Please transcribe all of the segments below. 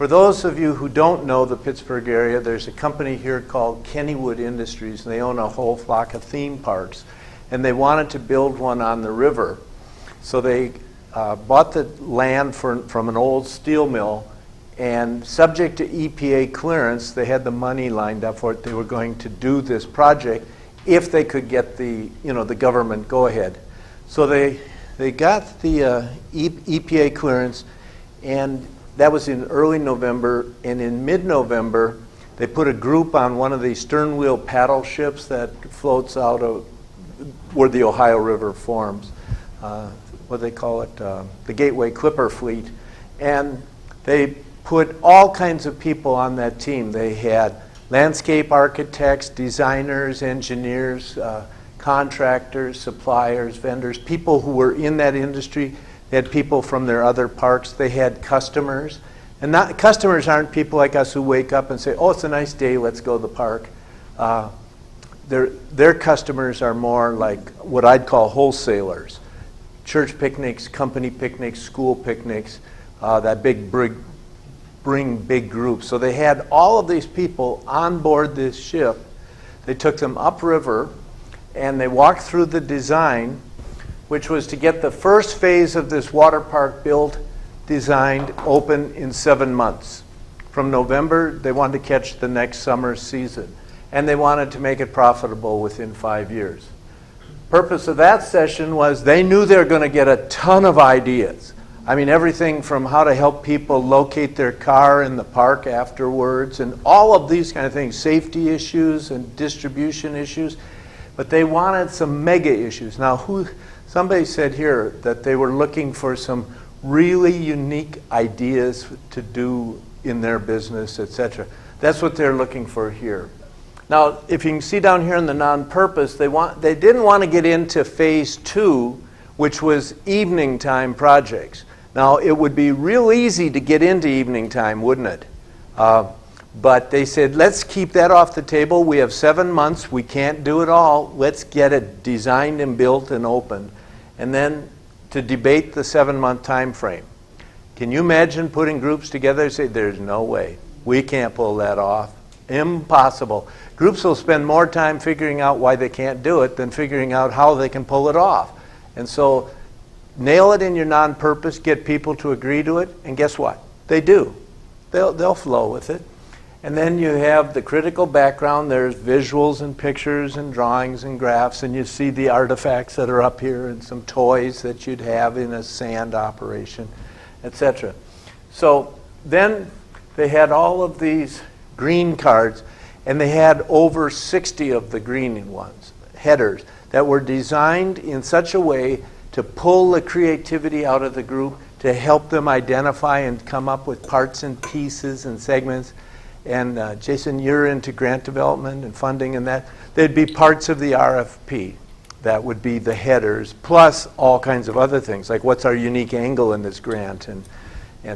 For those of you who don't know the Pittsburgh area, there's a company here called Kennywood Industries, and they own a whole flock of theme parks. And they wanted to build one on the river. So they bought the land from an old steel mill, and subject to EPA clearance, they had the money lined up for it. They were going to do this project if they could get the government go-ahead. So they got the EPA clearance, and that was in early November, and in mid-November, they put a group on one of these stern wheel paddle ships that floats out of where the Ohio River forms. What do they call it? The Gateway Clipper Fleet. And they put all kinds of people on that team. They had landscape architects, designers, engineers, contractors, suppliers, vendors, people who were in that industry. They had people from their other parks. They had customers. And customers aren't people like us who wake up and say, oh, it's a nice day, let's go to the park. Their customers are more like what I'd call wholesalers. Church picnics, company picnics, school picnics, that bring big groups. So they had all of these people on board this ship. They took them upriver, and they walked through the design, which was to get the first phase of this water park built, designed, open in 7 months. From November, they wanted to catch the next summer season. And they wanted to make it profitable within 5 years. Purpose of that session was they knew they were going to get a ton of ideas. I mean, everything from how to help people locate their car in the park afterwards, and all of these kind of things, safety issues and distribution issues. But they wanted some mega issues. Now, somebody said here that they were looking for some really unique ideas to do in their business, etc. That's what they're looking for here. Now, if you can see down here in the non-purpose, they didn't want to get into phase 2, which was evening time projects. Now, it would be real easy to get into evening time, wouldn't it? But they said, let's keep that off the table. We have 7 months. We can't do it all. Let's get it designed and built and opened. And then to debate the 7-month time frame. Can you imagine putting groups together and say, there's no way. We can't pull that off. Impossible. Groups will spend more time figuring out why they can't do it than figuring out how they can pull it off. And so nail it in your non-purpose, get people to agree to it, and guess what? They do. They'll flow with it. And then you have the critical background. There's visuals and pictures and drawings and graphs, and you see the artifacts that are up here and some toys that you'd have in a sand operation, etc. So then they had all of these green cards, and they had over 60 of the green ones, headers, that were designed in such a way to pull the creativity out of the group, to help them identify and come up with parts and pieces and segments. And Jason, you're into grant development and funding and that. There'd be parts of the RFP that would be the headers, plus all kinds of other things, like what's our unique angle in this grant and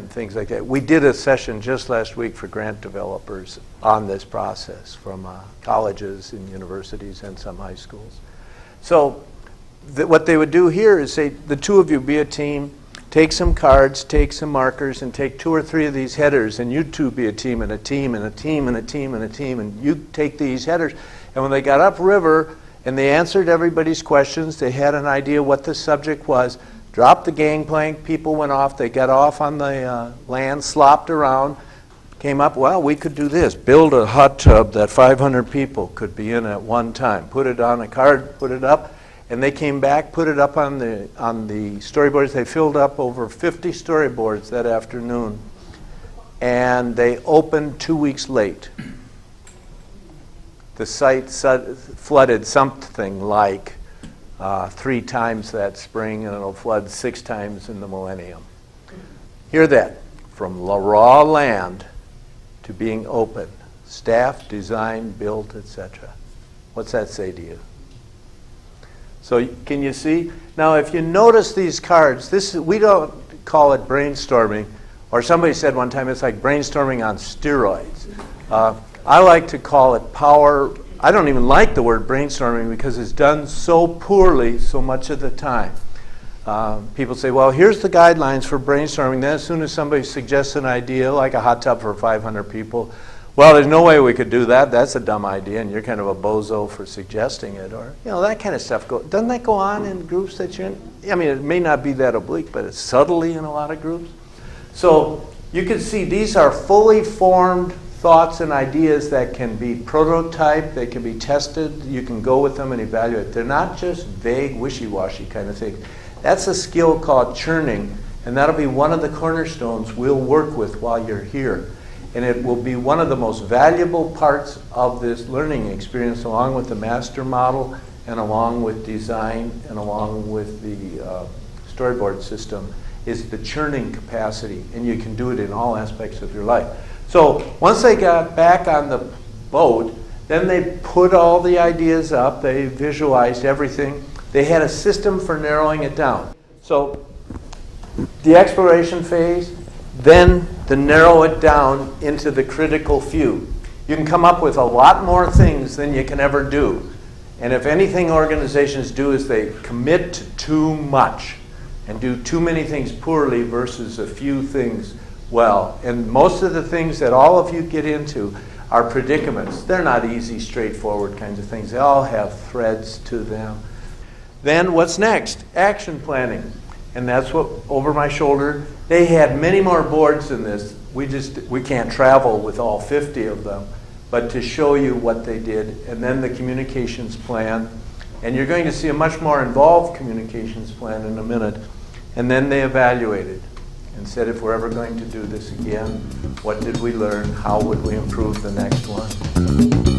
things like that. We did a session just last week for grant developers on this process from colleges and universities and some high schools. So what they would do here is say, the two of you be a team, take some cards, take some markers, and take 2 or 3 of these headers, and you two be a team and a team and a team and a team and a team, and you take these headers. And when they got upriver and they answered everybody's questions, they had an idea what the subject was, dropped the gangplank, people went off, they got off on the land, slopped around, came up, well, we could do this, build a hot tub that 500 people could be in at one time, put it on a card, put it up, and they came back, put it up on the storyboards. They filled up over 50 storyboards that afternoon, and they opened 2 weeks late. The site flooded something like 3 times that spring, and it'll flood 6 times in the millennium. Hear that, from raw land to being open, staff, design, built, etc. What's that say to you? So can you see? Now, if you notice these cards, we don't call it brainstorming, or somebody said one time it's like brainstorming on steroids. I like to call it power. I don't even like the word brainstorming because it's done so poorly so much of the time. people say, well, here's the guidelines for brainstorming. Then as soon as somebody suggests an idea, like a hot tub for 500 people, well, there's no way we could do that. That's a dumb idea, and you're kind of a bozo for suggesting it. Or, you know, that kind of stuff. Doesn't that go on in groups that you're in? I mean, it may not be that oblique, but it's subtly in a lot of groups. So you can see these are fully formed thoughts and ideas that can be prototyped, they can be tested, you can go with them and evaluate. They're not just vague, wishy-washy kind of things. That's a skill called churning, and that'll be one of the cornerstones we'll work with while you're here. And it will be one of the most valuable parts of this learning experience, along with the master model, and along with design, and along with the storyboard system, is the churning capacity. And you can do it in all aspects of your life. So once they got back on the boat, then they put all the ideas up, they visualized everything. They had a system for narrowing it down. So the exploration phase, then to narrow it down into the critical few. You can come up with a lot more things than you can ever do. And if anything organizations do is they commit to too much and do too many things poorly versus a few things well. And most of the things that all of you get into are predicaments. They're not easy, straightforward kinds of things. They all have threads to them. Then what's next? Action planning. And that's what, over my shoulder, they had many more boards than this. We can't travel with all 50 of them, but to show you what they did, and then the communications plan. And you're going to see a much more involved communications plan in a minute. And then they evaluated and said, if we're ever going to do this again, what did we learn? How would we improve the next one?